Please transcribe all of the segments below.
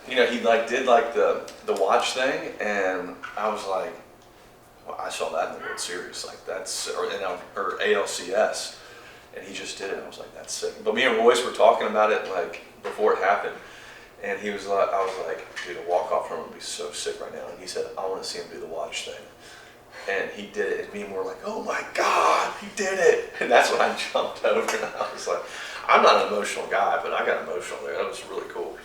he like did like the watch thing, and I was like, well, I saw that in the World Series, like that's or ALCS, and he just did it. I was like, that's sick. But me and Royce were talking about it like before it happened, and he was like, I was like, dude, a walk off from him would be so sick right now. And he said, I want to see him do the watch thing. And he did it, and me and we were like, oh my God, he did it. And that's when I jumped over, and I was like, I'm not an emotional guy, but I got emotional there. That was really cool.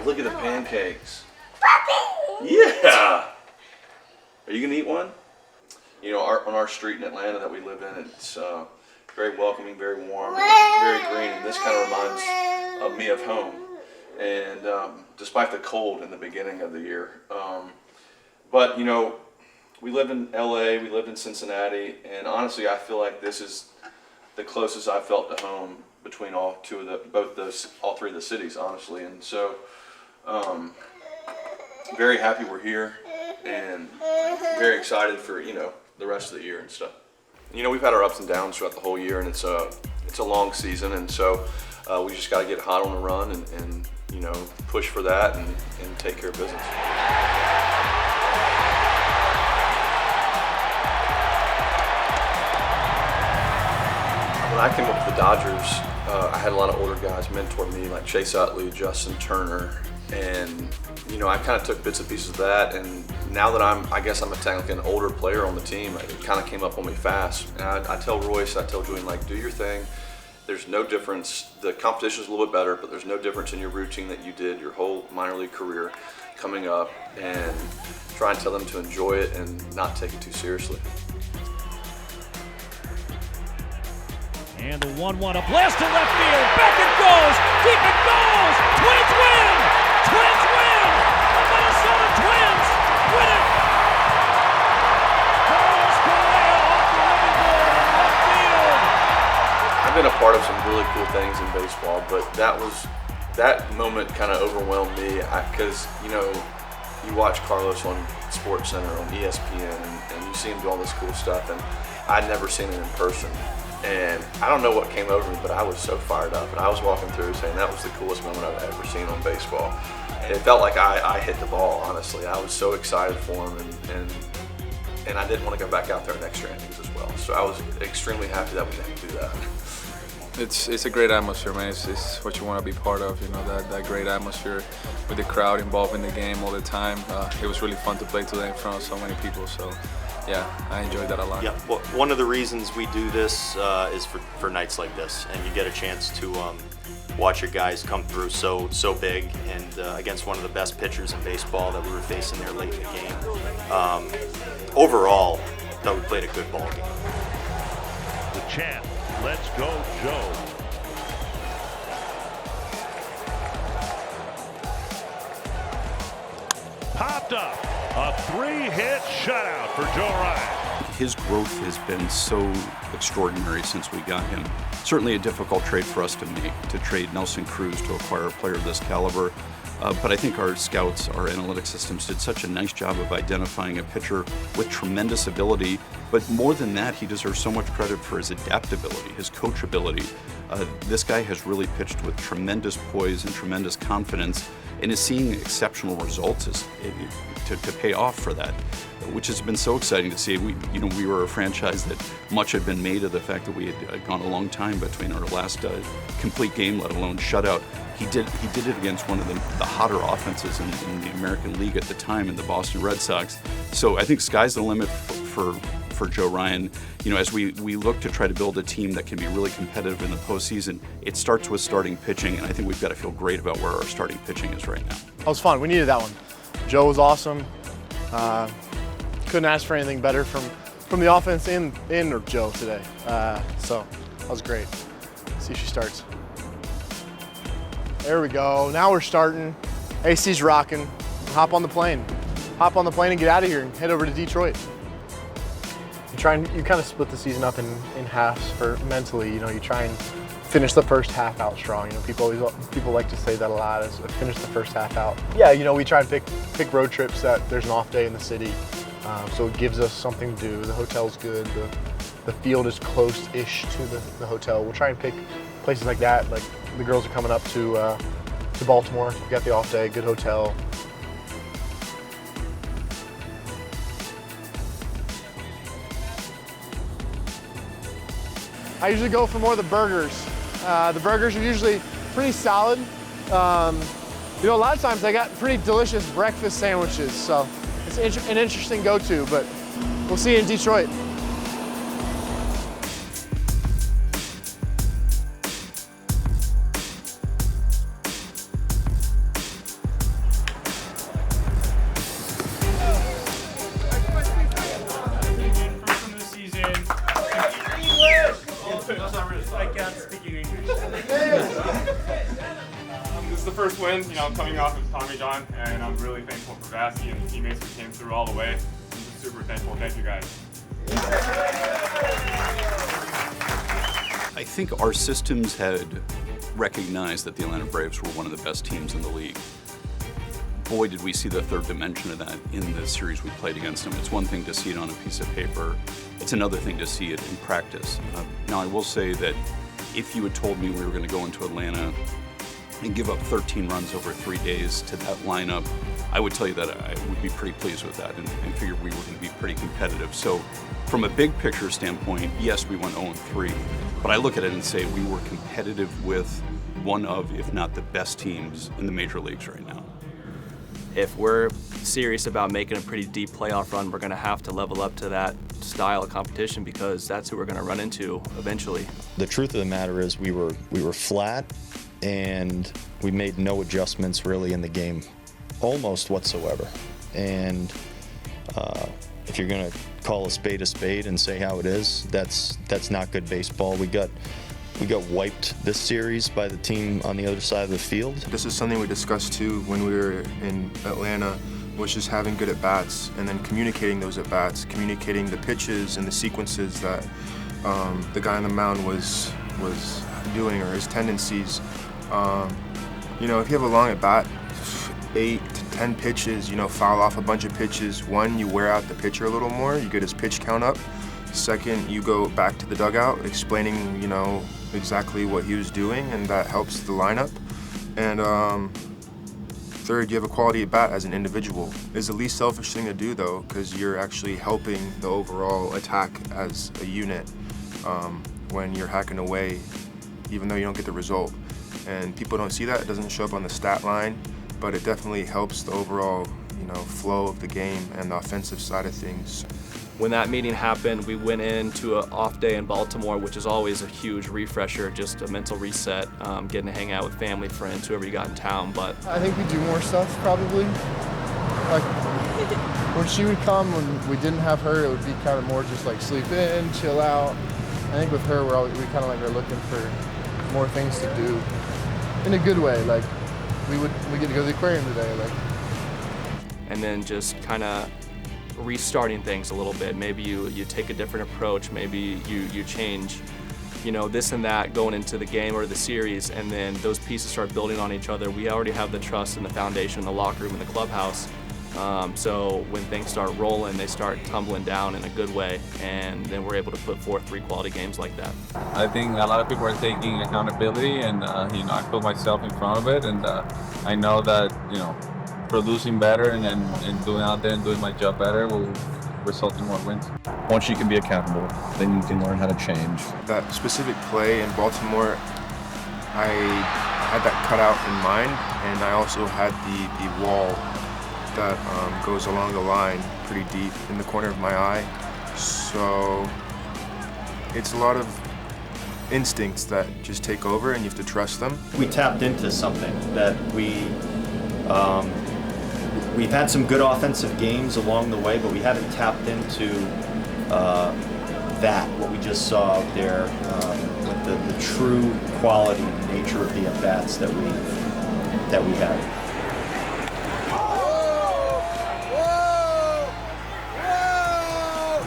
Look at the pancakes. Yeah. Are you gonna eat one? On our street in Atlanta that we live in, it's very welcoming, very warm, very green, and this kind of reminds of me of home. And despite the cold in the beginning of the year, but we lived in LA, we lived in Cincinnati, and honestly, I feel like this is the closest I've felt to home between all three of the cities, honestly. And so. Very happy we're here, and very excited for the rest of the year and stuff. We've had our ups and downs throughout the whole year, and it's a long season, and so we just got to get hot on the run and push for that and take care of business. When I came up with the Dodgers, I had a lot of older guys mentor me, like Chase Utley, Justin Turner, and I kind of took bits and pieces of that. And now that I'm technically an older player on the team, it kind of came up on me fast. And I tell Royce, I tell Julian, like, do your thing. There's no difference. The competition's a little bit better, but there's no difference in your routine that you did your whole minor league career coming up, and try and tell them to enjoy it and not take it too seriously. And the 1-1, a blast to left field, back it goes, deep it goes, Twins win! Twins win! The Minnesota Twins win it! Carlos Correa off the living board in left field! I've been a part of some really cool things in baseball, but that moment kind of overwhelmed me, because you watch Carlos on SportsCenter, on ESPN, and you see him do all this cool stuff, and I'd never seen it in person. And I don't know what came over me, but I was so fired up. And I was walking through saying that was the coolest moment I've ever seen on baseball. And it felt like I hit the ball, honestly. I was so excited for him, and I didn't want to go back out there in extra innings as well. So I was extremely happy that we didn't do that. It's a great atmosphere, man. It's what you want to be part of, that great atmosphere with the crowd involved in the game all the time. It was really fun to play today in front of so many people. So. Yeah, I enjoyed that a lot. Yeah, well, one of the reasons we do this is for nights like this, and you get a chance to watch your guys come through so big, and against one of the best pitchers in baseball that we were facing there late in the game. Overall, thought we played a good ball game. The champ, let's go, Joe. Popped up. A 3-hit shutout for Joe Ryan. His growth has been so extraordinary since we got him. Certainly a difficult trade for us to make, to trade Nelson Cruz to acquire a player of this caliber. But I think our scouts, our analytic systems did such a nice job of identifying a pitcher with tremendous ability. But more than that, he deserves so much credit for his adaptability, his coachability. This guy has really pitched with tremendous poise and tremendous confidence, and is seeing exceptional results to pay off for that, which has been so exciting to see. We were a franchise that much had been made of the fact that we had gone a long time between our last complete game, let alone shutout. He did it against one of the hotter offenses in the American League at the time, in the Boston Red Sox. So I think sky's the limit for Joe Ryan. As we look to try to build a team that can be really competitive in the postseason, it starts with starting pitching, and I think we've got to feel great about where our starting pitching is right now. That was fun. We needed that one. Joe was awesome. Couldn't ask for anything better from the offense and Joe today. So that was great. See if she starts. There we go. Now we're starting. AC's rocking. Hop on the plane. Hop on the plane and get out of here and head over to Detroit. You kind of split the season up in halves for mentally. You know, you try and finish the first half out strong. You know, people like to say that a lot, is finish the first half out. Yeah, you know, we try and pick road trips that there's an off day in the city, so it gives us something to do. The hotel's good. The field is close-ish to the hotel. We'll try and pick places like that. Like the girls are coming up to Baltimore. We got the off day, good hotel. I usually go for more of the burgers. The burgers are usually pretty solid. You know, a lot of times they got pretty delicious breakfast sandwiches, so it's an interesting go-to, but we'll see you in Detroit. This is the first win, you know, coming off of Tommy John, and I'm really thankful for Vassy and the teammates who came through all the way. I'm just super thankful. Thank you, guys. I think our systems had recognized that the Atlanta Braves were one of the best teams in the league. Boy, did we see the third dimension of that in the series we played against them. It's one thing to see it on a piece of paper. It's another thing to see it in practice. Now, I will say that if you had told me we were going to go into Atlanta and give up 13 runs over 3 days to that lineup, I would tell you that I would be pretty pleased with that and figure we were going to be pretty competitive. So from a big picture standpoint, yes, we went 0-3, but I look at it and say we were competitive with one of, if not the best teams in the major leagues right now. If we're serious about making a pretty deep playoff run, we're going to have to level up to that style of competition, because that's who we're going to run into eventually. The truth of the matter is we were flat, and we made no adjustments really in the game, almost whatsoever. And if you're going to call a spade and say how it is, that's not good baseball. We got wiped this series by the team on the other side of the field. This is something we discussed too when we were in Atlanta, was just having good at-bats and then communicating those at-bats, communicating the pitches and the sequences that the guy on the mound was doing, or his tendencies. You know, if you have a long at-bat, 8 to 10 pitches, you know, foul off a bunch of pitches. One, you wear out the pitcher a little more, you get his pitch count up. Second, you go back to the dugout explaining, you know, exactly what he was doing, and that helps the lineup. And third, you have a quality at bat as an individual. It's the least selfish thing to do, though, because you're actually helping the overall attack as a unit when you're hacking away, even though you don't get the result. And people don't see that. It doesn't show up on the stat line, but it definitely helps the overall, you know, flow of the game and the offensive side of things. When that meeting happened, we went into an off day in Baltimore, which is always a huge refresher, just a mental reset, getting to hang out with family, friends, whoever you got in town. But I think we do more stuff probably. Like when she would come, when we didn't have her, it would be kind of more just like sleep in, chill out. I think with her, we kind of like are looking for more things to do in a good way. Like we get to go to the aquarium today, like. And then just kind of restarting things a little bit. Maybe you take a different approach. Maybe you change, you know, this and that going into the game or the series, and then those pieces start building on each other. We already have the trust and the foundation in the locker room and the clubhouse. So when things start rolling, they start tumbling down in a good way, and then we're able to put forth 3 quality games like that. I think a lot of people are taking accountability, and you know, I put myself in front of it, and I know that, you know, producing better and doing out there and doing my job better will result in more wins. Once you can be accountable, then you can learn how to change. That specific play in Baltimore, I had that cut out in mind, and I also had the wall that goes along the line pretty deep in the corner of my eye. So it's a lot of instincts that just take over, and you have to trust them. We tapped into something that we've had some good offensive games along the way, but we haven't tapped into what we just saw out there, with the true quality and nature of the at-bats that that we've had.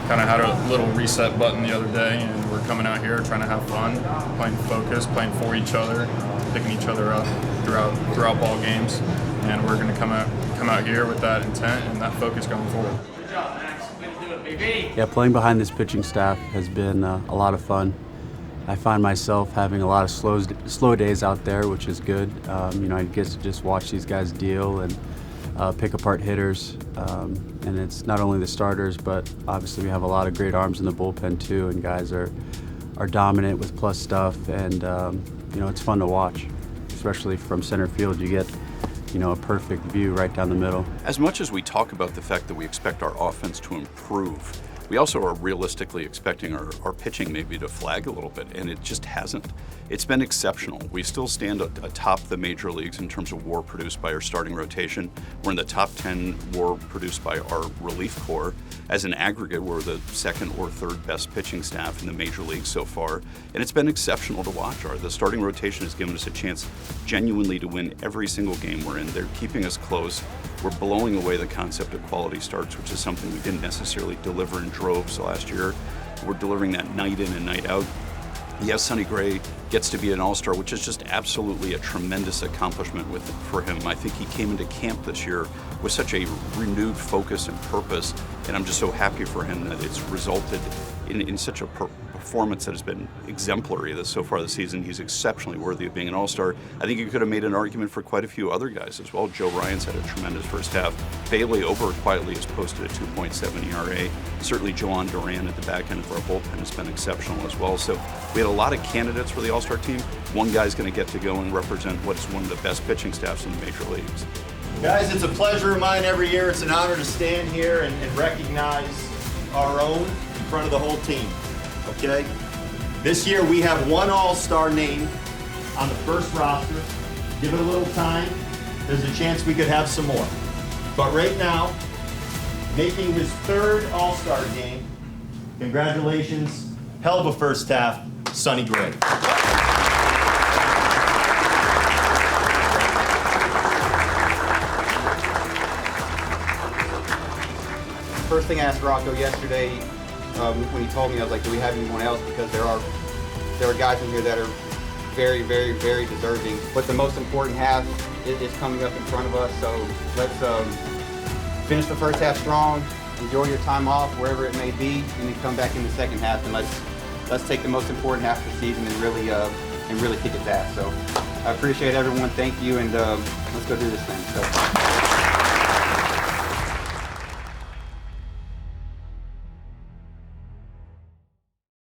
Kind of had a little reset button the other day, and we're coming out here trying to have fun, playing focus, playing for each other, picking each other up throughout ball games, and we're going to come out here with that intent and that focus going forward. Good job, Max. Way to do it, baby. Yeah, playing behind this pitching staff has been a lot of fun. I find myself having a lot of slow days out there, which is good. I get to just watch these guys deal and pick apart hitters. And it's not only the starters, but obviously we have a lot of great arms in the bullpen too, and guys are dominant with plus stuff, and it's fun to watch, especially from center field. You get a perfect view right down the middle. As much as we talk about the fact that we expect our offense to improve, we also are realistically expecting our pitching maybe to flag a little bit, and it just hasn't. It's been exceptional. We still stand atop the major leagues in terms of WAR produced by our starting rotation. We're in the top 10 WAR produced by our relief corps. As an aggregate, we're the second or third best pitching staff in the major leagues so far, and it's been exceptional to watch. The starting rotation has given us a chance genuinely to win every single game we're in. They're keeping us close. We're blowing away the concept of quality starts, which is something we didn't necessarily deliver in droves last year. We're delivering that night in and night out. Yes, Sonny Gray gets to be an all-star, which is just absolutely a tremendous accomplishment for him. I think he came into camp this year with such a renewed focus and purpose, and I'm just so happy for him that it's resulted in such a performance that has been exemplary so far this season. He's exceptionally worthy of being an all-star. I think you could have made an argument for quite a few other guys as well. Joe Ryan's had a tremendous first half. Bailey Ober quietly has posted a 2.7 ERA. Certainly Joan Duran at the back end of our bullpen has been exceptional as well. So we had a lot of candidates for the all-star team. One guy's going to get to go and represent what is one of the best pitching staffs in the major leagues. Guys, it's a pleasure of mine every year. It's an honor to stand here and recognize our own in front of the whole team, okay? This year we have one all-star name on the first roster. Give it a little time. There's a chance we could have some more. But right now, making his third all-star game, congratulations, hell of a first half, Sonny Gray. First thing I asked Rocco yesterday, when he told me, I was like, do we have anyone else? Because there are guys in here that are very, very, very deserving. But the most important half is coming up in front of us, so let's finish the first half strong, enjoy your time off, wherever it may be, and then come back in the second half, and let's take the most important half of the season and really kick its ass. So I appreciate everyone, thank you, and let's go do this thing. So.